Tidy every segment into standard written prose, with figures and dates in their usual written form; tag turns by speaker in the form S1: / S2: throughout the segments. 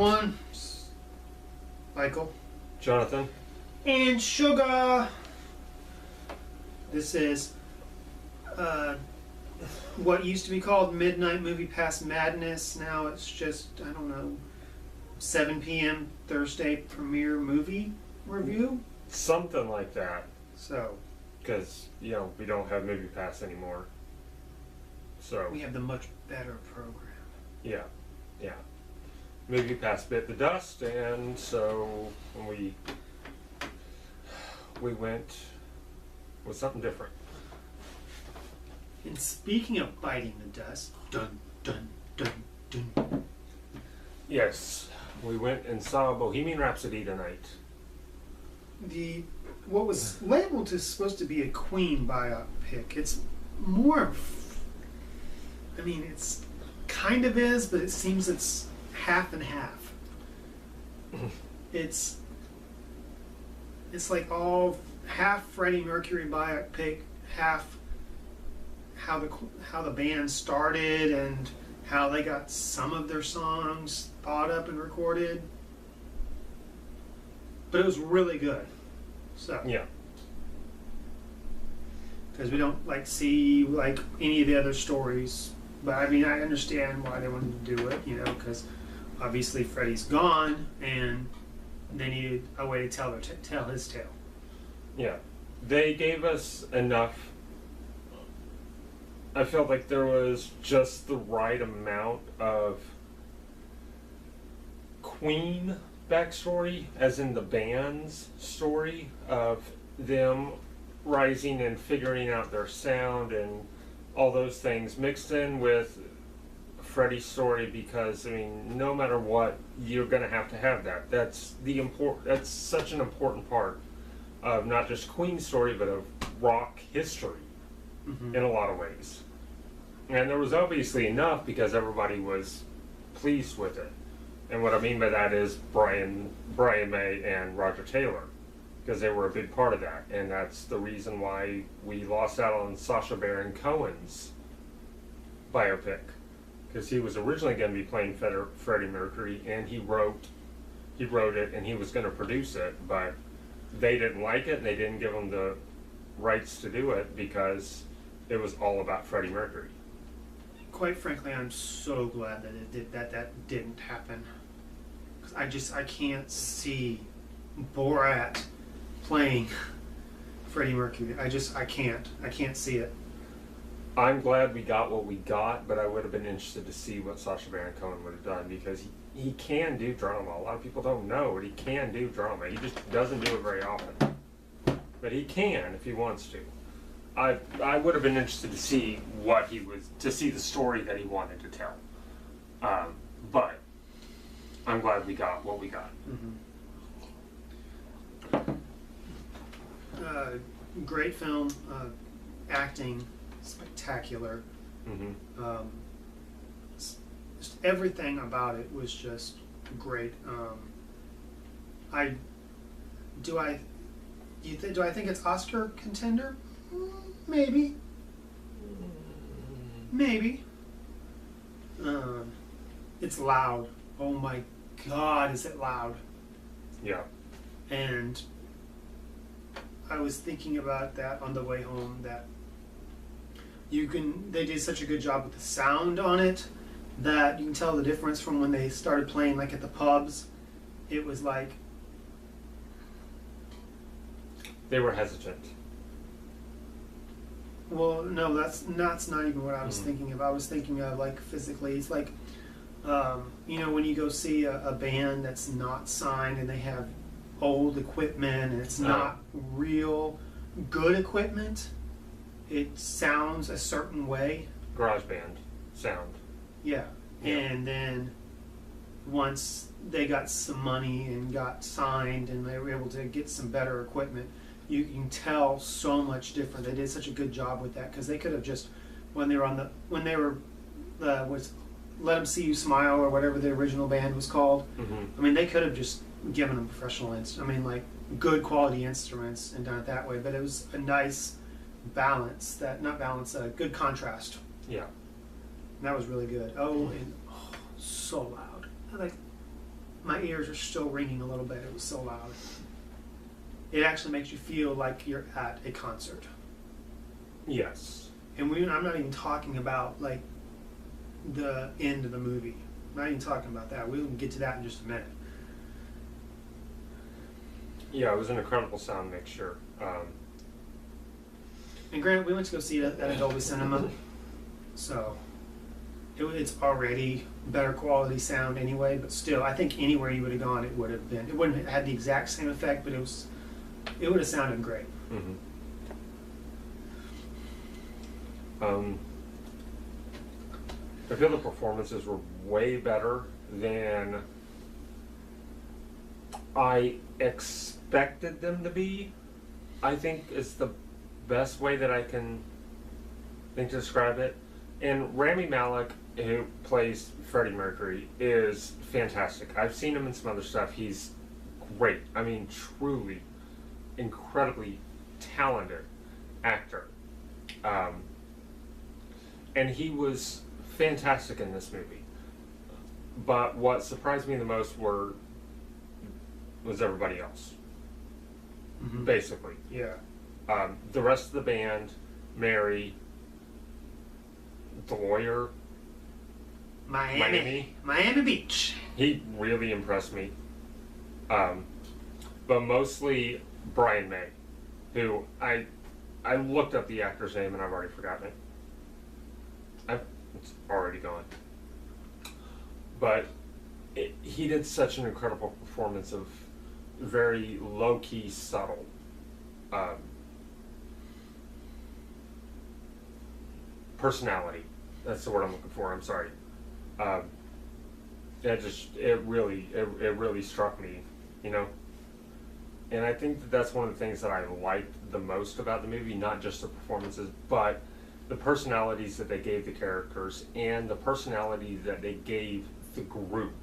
S1: everyone. Michael.
S2: Jonathan.
S1: And Sugar. This is what used to be called Midnight Movie Past Madness. Now it's just, I don't know, 7 p.m. Thursday premiere movie review?
S2: Something like that.
S1: So.
S2: Because, we don't have Movie Pass anymore. So.
S1: We have the much better program.
S2: Yeah. Movie Pass bit the dust, and so we went with something different.
S1: And speaking of biting the dust, dun dun dun dun.
S2: Yes, we went and saw Bohemian Rhapsody tonight.
S1: What was labeled as supposed to be a Queen biopic. It's more. It's kind of is, but it seems it's half and half. It's like all half Freddie Mercury biopic, half how the band started and how they got some of their songs thought up and recorded. But it was really good. So
S2: yeah,
S1: because we don't see any of the other stories. But I understand why they wanted to do it, because obviously Freddie's gone, and they needed a way to tell his tale.
S2: Yeah, they gave us enough. I felt like there was just the right amount of Queen backstory, as in the band's story of them rising and figuring out their sound and all those things mixed in with Freddie's story, because no matter what, you're going to have that. That's such an important part of not just Queen's story, but of rock history in a lot of ways. And there was obviously enough because everybody was pleased with it. And what I mean by that is Brian May and Roger Taylor, because they were a big part of that, and that's the reason why we lost out on Sacha Baron Cohen's biopic, because he was originally going to be playing Freddie Mercury, and he wrote it, and he was going to produce it, but they didn't like it, and they didn't give him the rights to do it because it was all about Freddie Mercury.
S1: Quite frankly, I'm so glad that that didn't happen, because I can't see Borat playing Freddie Mercury. I can't see it.
S2: I'm glad we got what we got, but I would have been interested to see what Sacha Baron Cohen would have done, because he can do drama. A lot of people don't know, but he can do drama. He just doesn't do it very often. But he can if he wants to. I would have been interested to see the story that he wanted to tell. But I'm glad we got what we got.
S1: Great film, acting spectacular. Just everything about it was just great. Do I think it's Oscar contender? Maybe. It's loud. Oh my God, is it loud?
S2: Yeah.
S1: And I was thinking about that on the way home, that they did such a good job with the sound on it that you can tell the difference from when they started playing at the pubs. It was like
S2: they were hesitant.
S1: Well, no, that's not even what I was thinking of. I was thinking of physically. It's like when you go see a band that's not signed and they have old equipment and it's not real good equipment, it sounds a certain way.
S2: Garage band sound.
S1: Yeah. And then once they got some money and got signed and they were able to get some better equipment, you can tell so much different. They did such a good job with that, because they could have just, when they were Let Them See You Smile or whatever the original band was called. They could have just given them professional good quality instruments and done it that way. But it was a nice balance, good contrast.
S2: Yeah.
S1: And that was really good. Oh, and so loud. my ears are still ringing a little bit. It was so loud. It actually makes you feel like you're at a concert.
S2: Yes.
S1: And I'm not even talking about like the end of the movie. I'm not even talking about that. We'll get to that in just a minute.
S2: Yeah, it was an incredible sound mixture.
S1: And granted, we went to go see it at Dolby Cinema, so it's already better quality sound anyway. But still, I think anywhere you would have gone, it would have been. It wouldn't have had the exact same effect, but it would have sounded great.
S2: Mm-hmm. I feel the performances were way better than I expected them to be. I think is the best way that I can think to describe it. And Rami Malek, who plays Freddie Mercury, is fantastic. I've seen him in some other stuff. He's great. I mean, truly, incredibly talented actor. And he was fantastic in this movie. But what surprised me the most was everybody else.
S1: Mm-hmm.
S2: Basically.
S1: Yeah.
S2: The rest of the band, Mary, the lawyer,
S1: Miami Beach.
S2: He really impressed me. But mostly Brian May, who I looked up the actor's name and I've already forgotten it. It's already gone. But he did such an incredible performance of very low-key, subtle. Personality. That's the word I'm looking for. I'm sorry. It really struck me, you know. And I think that's one of the things that I liked the most about the movie, not just the performances, but the personalities that they gave the characters and the personality that they gave the group.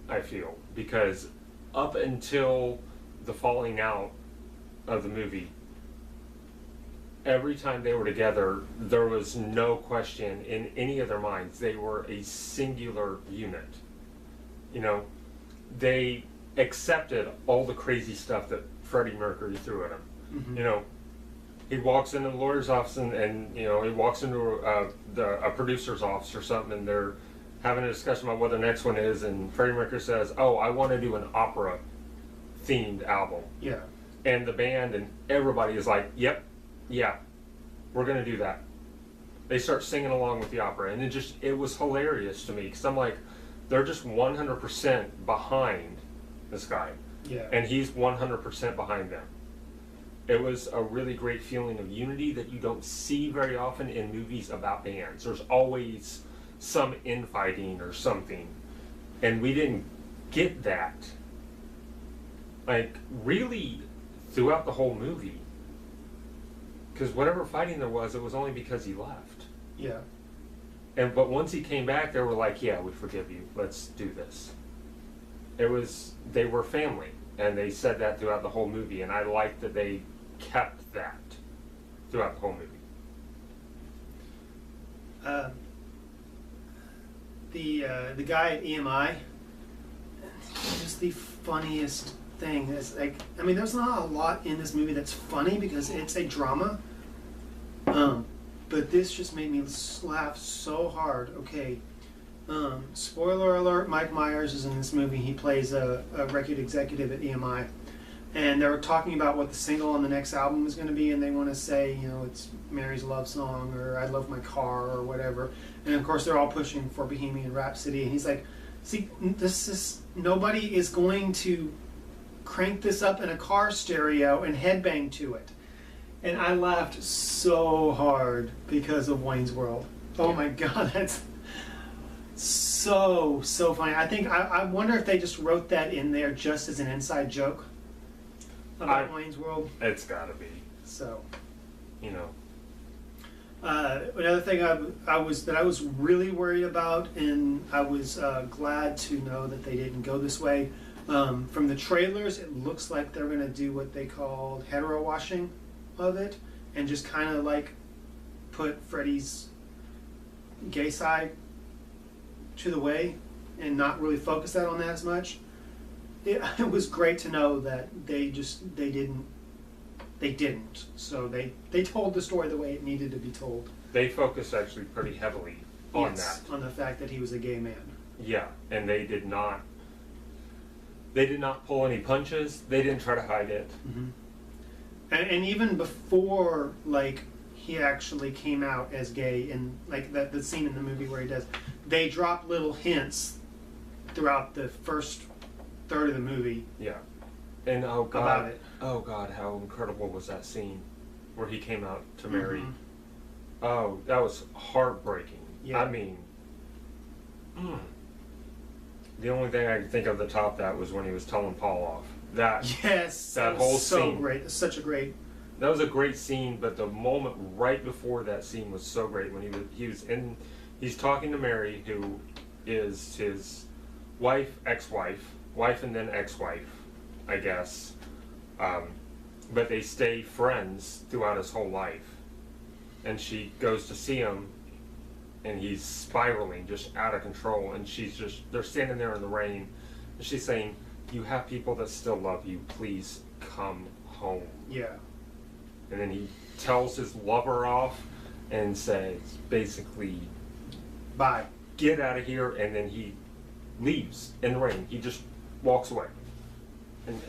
S2: I feel, because up until the falling out of the movie, every time they were together, there was no question in any of their minds. They were a singular unit. You know, they accepted all the crazy stuff that Freddie Mercury threw at him. Mm-hmm. You know, he walks into the lawyer's office and you know, he walks into a producer's office or something, and they're having a discussion about what the next one is, and Freddie Mercury says, "Oh, I want to do an opera-themed album."
S1: Yeah.
S2: And the band and everybody is like, "Yep, yeah, we're going to do that." They start singing along with the opera, and it was hilarious to me, because I'm like, they're just 100% behind this guy.
S1: Yeah.
S2: And he's 100% behind them. It was a really great feeling of unity that you don't see very often in movies about bands. There's always some infighting or something, and we didn't get that. Like, really, throughout the whole movie. Because whatever fighting there was, it was only because he left.
S1: Yeah.
S2: But once he came back, they were like, "Yeah, we forgive you. Let's do this." They were family, and they said that throughout the whole movie, and I liked that they kept that throughout the whole movie.
S1: The guy at EMI, just the funniest thing. Is like, I mean, there's not a lot in this movie that's funny because it's a drama. But this just made me laugh so hard. Okay, spoiler alert: Mike Myers is in this movie. He plays a record executive at EMI, and they were talking about what the single on the next album is going to be, and they want to say, you know, it's Mary's Love Song or I Love My Car or whatever. And of course, they're all pushing for Bohemian Rhapsody, and he's like, "See, nobody is going to crank this up in a car stereo and headbang to it." And I laughed so hard because of Wayne's World. Oh my God, that's so funny. I wonder if they just wrote that in there just as an inside joke about Wayne's World.
S2: It's gotta be.
S1: So,
S2: you know.
S1: Another thing I was really worried about, and I was glad to know that they didn't go this way. From the trailers, it looks like they're going to do what they called hetero washing of it, and just kind of like put Freddie's gay side to the way, and not really focus that on that as much. It was great to know that they didn't. So they told the story the way it needed to be told.
S2: They focused actually pretty heavily on that.
S1: On the fact that he was a gay man.
S2: Yeah, and they did not pull any punches. They didn't try to hide it.
S1: Mm-hmm. And even before, like, he actually came out as gay, and like the scene in the movie where he does, they drop little hints throughout the first third of the movie.
S2: Yeah, and
S1: about it.
S2: Oh God, how incredible was that scene where he came out to Mary?
S1: Mm-hmm.
S2: Oh, that was heartbreaking.
S1: Yeah.
S2: I mean, the only thing I could think of to top that was when he was telling Paul off. That whole
S1: so
S2: scene.
S1: Great. It's such a great.
S2: That was a great scene, but the moment right before that scene was so great when he's talking to Mary, who is his wife and then ex-wife, I guess. But they stay friends throughout his whole life. And she goes to see him, and he's spiraling just out of control, and they're standing there in the rain, and she's saying, "You have people that still love you, please come home."
S1: Yeah.
S2: And then he tells his lover off and says, basically,
S1: "Bye.
S2: Get out of here," and then he leaves in the rain. He just walks away. And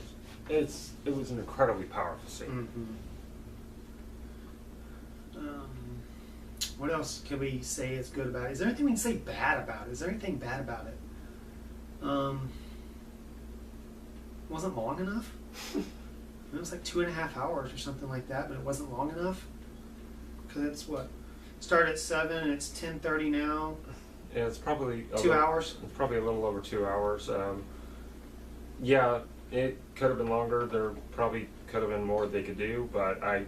S2: it was an incredibly powerful scene.
S1: Mm-hmm. What else can we say is good about it? Is there anything we can say bad about it? Is there anything bad about it? Wasn't long enough. It was like 2.5 hours or something like that, but it wasn't long enough. Because it's started at 7 and it's 10:30 now.
S2: Yeah, it's probably
S1: 2 hours.
S2: It's probably a little over 2 hours. Yeah, it could have been longer. There probably could have been more they could do, but I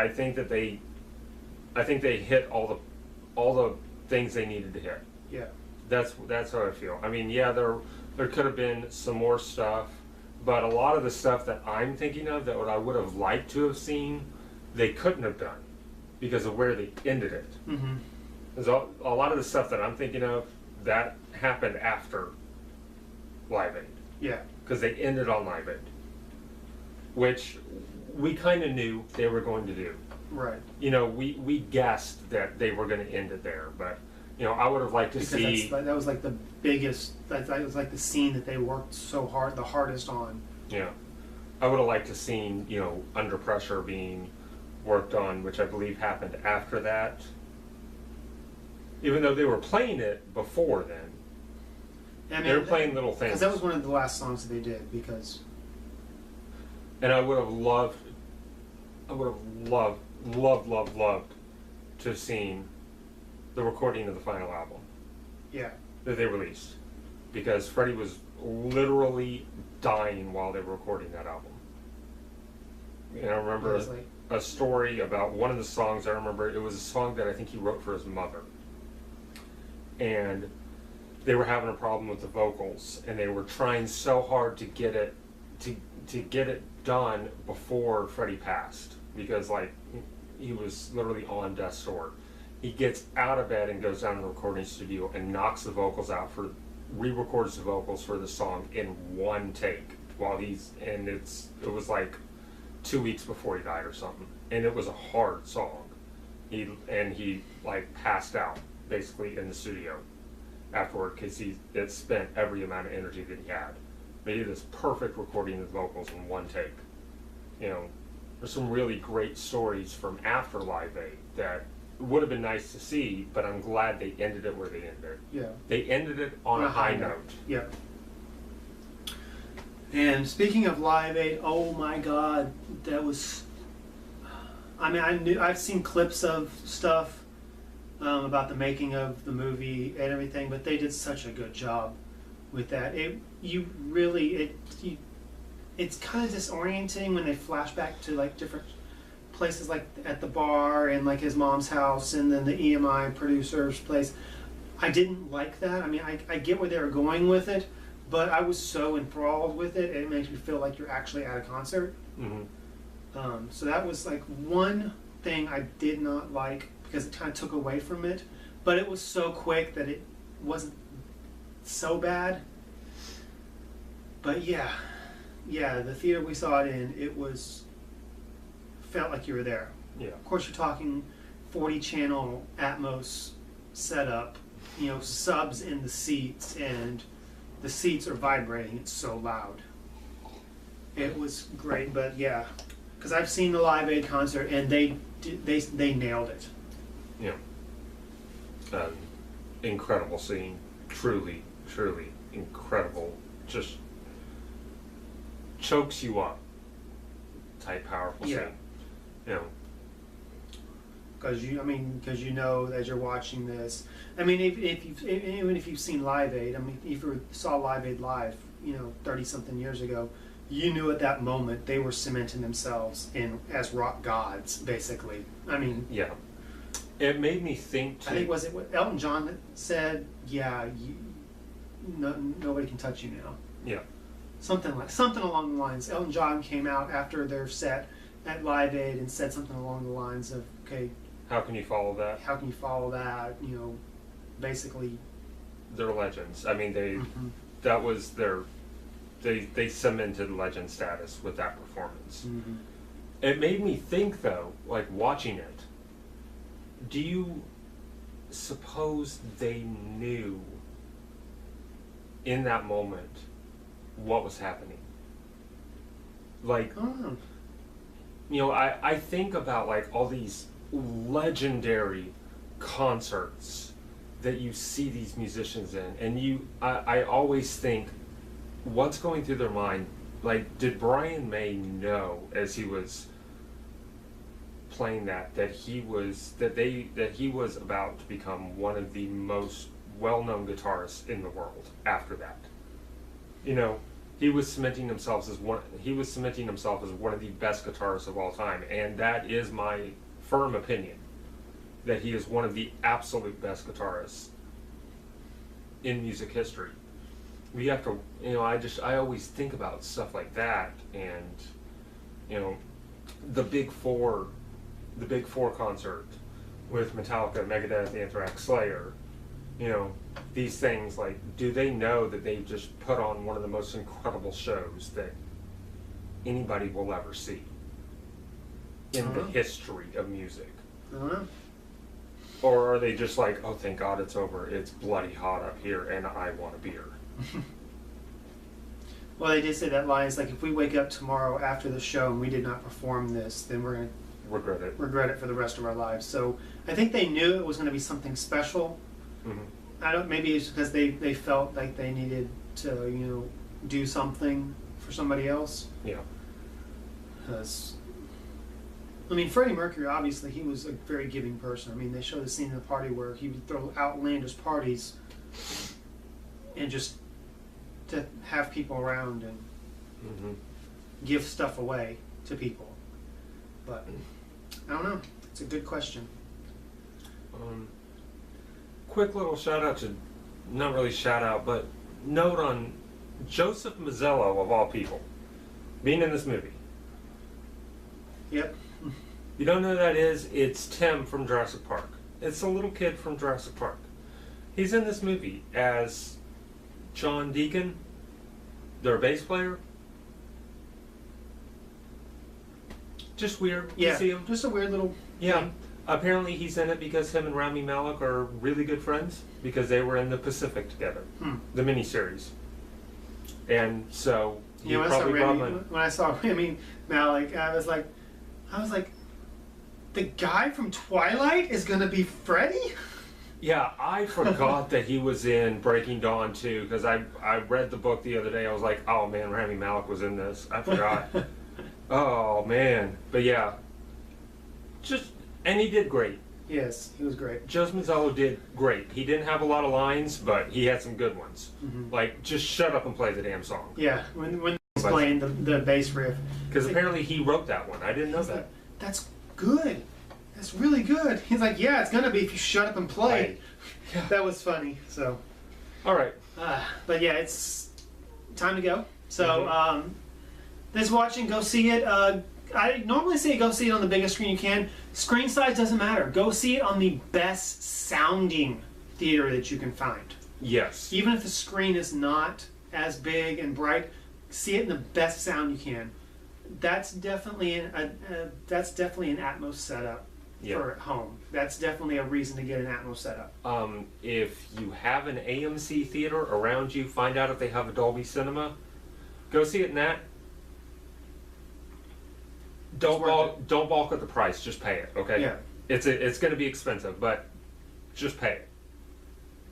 S2: think that they hit all the things they needed to hit.
S1: Yeah.
S2: That's how I feel. I mean, yeah, there could have been some more stuff, but a lot of the stuff that I'm thinking of that what I would have liked to have seen, they couldn't have done because of where they ended it.
S1: Mm-hmm.
S2: There's a lot of the stuff that I'm thinking of that happened after Live Aid.
S1: Yeah.
S2: Because they ended on Live Aid, which we kind of knew they were going to do.
S1: Right.
S2: You know, we guessed that they were going to end it there, but you know, I would have liked to see.
S1: That was like the biggest. That was like the scene that they worked so hard, the hardest on.
S2: Yeah, I would have liked to seen, you know, Under Pressure being worked on, which I believe happened after that. Even though they were playing it before then,
S1: I mean,
S2: they were playing little things.
S1: Because that was one of the last songs that they did.
S2: And I would have loved to have seen the recording of the final album.
S1: Yeah.
S2: That they released. Because Freddie was literally dying while they were recording that album. And I remember a story about one of the songs. I remember it was a song that I think he wrote for his mother. And they were having a problem with the vocals, and they were trying so hard to get it done before Freddie passed, because like he was literally on death's door. He gets out of bed and goes down to the recording studio and knocks the vocals out re-records the vocals for the song in one take it was like 2 weeks before he died or something, and it was a hard song. He like passed out basically in the studio afterward because he had spent every amount of energy that he had. But he did this perfect recording of the vocals in one take. You know, there's some really great stories from after Live Aid that would have been nice to see, but I'm glad they ended it where they ended it.
S1: Yeah.
S2: They ended it on a high note.
S1: Yeah. And speaking of Live Aid, oh my God, that was. I mean, I've seen clips of stuff about the making of the movie and everything, but they did such a good job with that. It's kind of disorienting when they flash back to like different places, like at the bar and like his mom's house and then the EMI producer's place. I didn't like that. I mean, I get where they were going with it, but I was so enthralled with it, it makes me feel like you're actually at a concert. Mm-hmm. So that was like one thing I did not like because it kind of took away from it, but it was so quick that it wasn't so bad. But yeah, the theater we saw it in, it was felt like you were there.
S2: Yeah.
S1: Of course, you're talking 40 channel Atmos setup, you know, subs in the seats, and the seats are vibrating. It's so loud. It was great, but yeah, because I've seen the Live Aid concert and they nailed it.
S2: Yeah. Incredible scene. Truly, truly incredible. Just chokes you up. Type powerful scene. You know.
S1: Because you know, as you're watching this, I mean, even if you've seen Live Aid, I mean, if you saw Live Aid live, you know, 30-something years ago, you knew at that moment they were cementing themselves in as rock gods, basically. I mean,
S2: yeah. It made me think too.
S1: I think, was it what Elton John said? Yeah, nobody can touch you now.
S2: Yeah.
S1: Something along the lines. Elton John came out after their set at Live Aid and said something along the lines of, okay,
S2: how can you follow that?
S1: How can you follow that? You know, basically,
S2: they're legends. I mean,
S1: mm-hmm.
S2: that was their, they cemented legend status with that performance.
S1: Mm-hmm.
S2: It made me think though, like watching it, do you suppose they knew in that moment what was happening? Like, you know, I think about like all these legendary concerts that you see these musicians in, and I always think, what's going through their mind? Like, did Brian May know as he was playing that he was about to become one of the most well-known guitarists in the world after that? You know, he was cementing himself as one of the best guitarists of all time, and that is my firm opinion, that he is one of the absolute best guitarists in music history. We have to, you know, I always think about stuff like that, and, you know, the Big Four concert with Metallica, Megadeth, Anthrax, Slayer, you know, these things, like, do they know that they just put on one of the most incredible shows that anybody will ever see in the history of music?
S1: I don't know.
S2: Or are they just like, oh, thank God it's over, it's bloody hot up here and I want a beer?
S1: Well, they did say that line is like, if we wake up tomorrow after the show and we did not perform this, then we're going to regret it for the rest of our lives. So I think they knew it was going to be something special. Mm-hmm. Maybe it's because they felt like they needed to, you know, do something for somebody else.
S2: Yeah.
S1: Because, I mean, Freddie Mercury, obviously, he was a very giving person. I mean, they showed a scene in the party where he would throw outlandish parties and just to have people around and give stuff away to people. But I don't know. It's a good question.
S2: Quick little shout out to, not really shout out, but note on Joseph Mazzello, of all people, being in this movie.
S1: Yep.
S2: You don't know who that is? It's Tim from Jurassic Park. It's the little kid from Jurassic Park. He's in this movie as John Deacon, their bass player. Just weird.
S1: Yeah.
S2: You see him?
S1: Just a weird little
S2: thing. Apparently he's in it because him and Rami Malek are really good friends because they were in the Pacific together, the miniseries. And so he probably
S1: when I saw Rami Malek, I was like, the guy from Twilight is gonna be Freddy?
S2: Yeah, I forgot that he was in Breaking Dawn too, because I read the book the other day. I was like, oh man, Rami Malek was in this. I forgot. Oh man, but yeah, and he did great.
S1: Yes, he was great.
S2: Joseph Mazzello did great. He didn't have a lot of lines, but he had some good ones. Like, just shut up and play the damn song.
S1: Yeah, when he's playing the bass riff.
S2: Because apparently he wrote that one. I didn't know that.
S1: Like, that's good. That's really good. He's like, yeah, it's gonna be if you shut up and play.
S2: Right. Yeah.
S1: That was funny. So.
S2: All right.
S1: But yeah, it's time to go. So, this watching, go see it. I normally say go see it on the biggest screen you can. Screen size doesn't matter. Go see it on the best sounding theater that you can find.
S2: Yes.
S1: Even if the screen is not as big and bright, see it in the best sound you can. That's definitely that's definitely an Atmos setup for home. That's definitely a reason to get an Atmos setup.
S2: If you have an AMC theater around you, find out if they have a Dolby Cinema. Go see it in that. Don't balk at the price. Just pay it. Okay.
S1: Yeah.
S2: It's going to be expensive, but just pay it.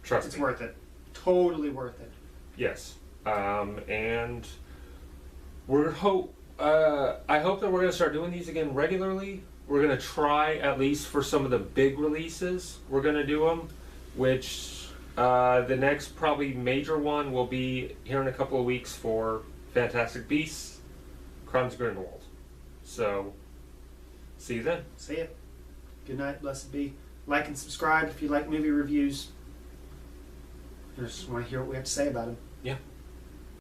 S2: Trust me.
S1: It's worth it. Totally worth it.
S2: Yes. And I hope that we're going to start doing these again regularly. We're going to try, at least for some of the big releases, we're going to do them, which the next probably major one will be here in a couple of weeks for Fantastic Beasts, Crimes of Grindelwald. So, see you then.
S1: See ya. Good night. Blessed be. Like and subscribe if you like movie reviews. I just want to hear what we have to say about them.
S2: Yeah.